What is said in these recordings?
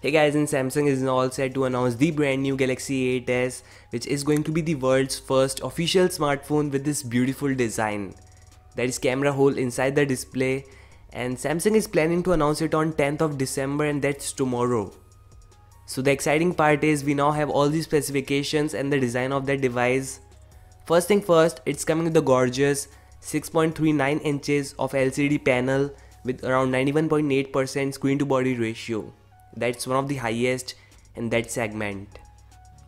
Hey guys, and Samsung is now all set to announce the brand new Galaxy A8s, which is going to be the world's first official smartphone with this beautiful design. There is camera hole inside the display, and Samsung is planning to announce it on 10th of December, and that's tomorrow. So the exciting part is we now have all the specifications and the design of that device. First thing first, it's coming with the gorgeous 6.39 inches of LCD panel with around 91.8% screen to body ratio. That's one of the highest in that segment.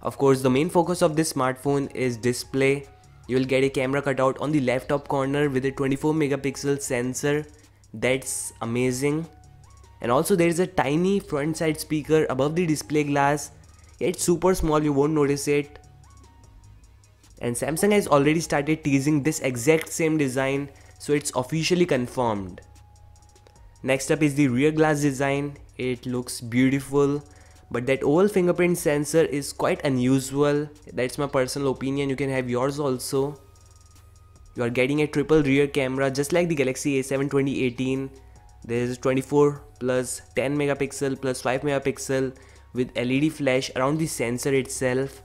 Of course, the main focus of this smartphone is display. You will get a camera cutout on the left top corner with a 24 megapixel sensor. That's amazing. And also there is a tiny front side speaker above the display glass. It's super small, you won't notice it. And Samsung has already started teasing this exact same design, so it's officially confirmed. Next up is the rear glass design. It looks beautiful, but that oval fingerprint sensor is quite unusual. That's my personal opinion, you can have yours also. You are getting a triple rear camera just like the Galaxy A7 2018. There is 24 plus 10 megapixel plus 5 megapixel with LED flash around the sensor itself.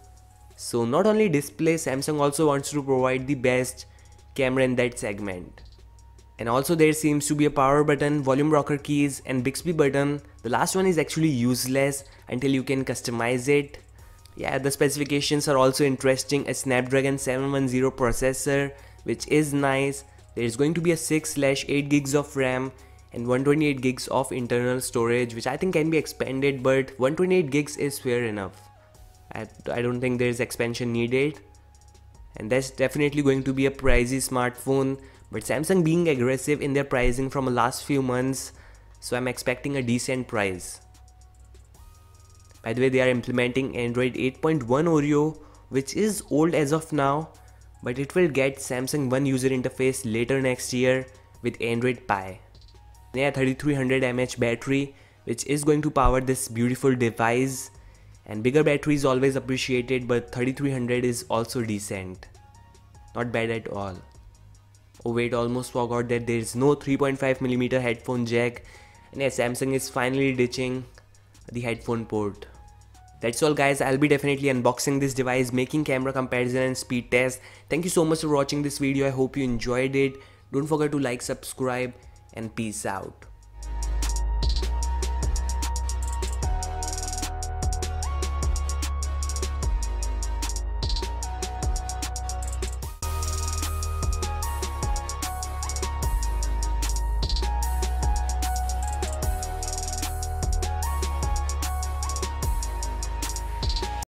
So not only display, Samsung also wants to provide the best camera in that segment. And also there seems to be a power button, volume rocker keys and Bixby button. The last one is actually useless until you can customize it. Yeah, the specifications are also interesting. A Snapdragon 710 processor, which is nice. There is going to be a 6/8 gigs of RAM and 128 gigs of internal storage, which I think can be expanded, but 128 gigs is fair enough. I don't think there is expansion needed. And that's definitely going to be a pricey smartphone, but Samsung being aggressive in their pricing from the last few months, so I'm expecting a decent price. By the way, they are implementing Android 8.1 Oreo, which is old as of now, but it will get Samsung One user interface later next year with Android Pie. Yeah, 3300 mAh battery, which is going to power this beautiful device. And bigger battery is always appreciated, but 3300 is also decent. Not bad at all. Oh wait, almost forgot that there is no 3.5mm headphone jack. And yeah, Samsung is finally ditching the headphone port. That's all guys, I'll be definitely unboxing this device, making camera comparison and speed test. Thank you so much for watching this video, I hope you enjoyed it. Don't forget to like, subscribe and peace out.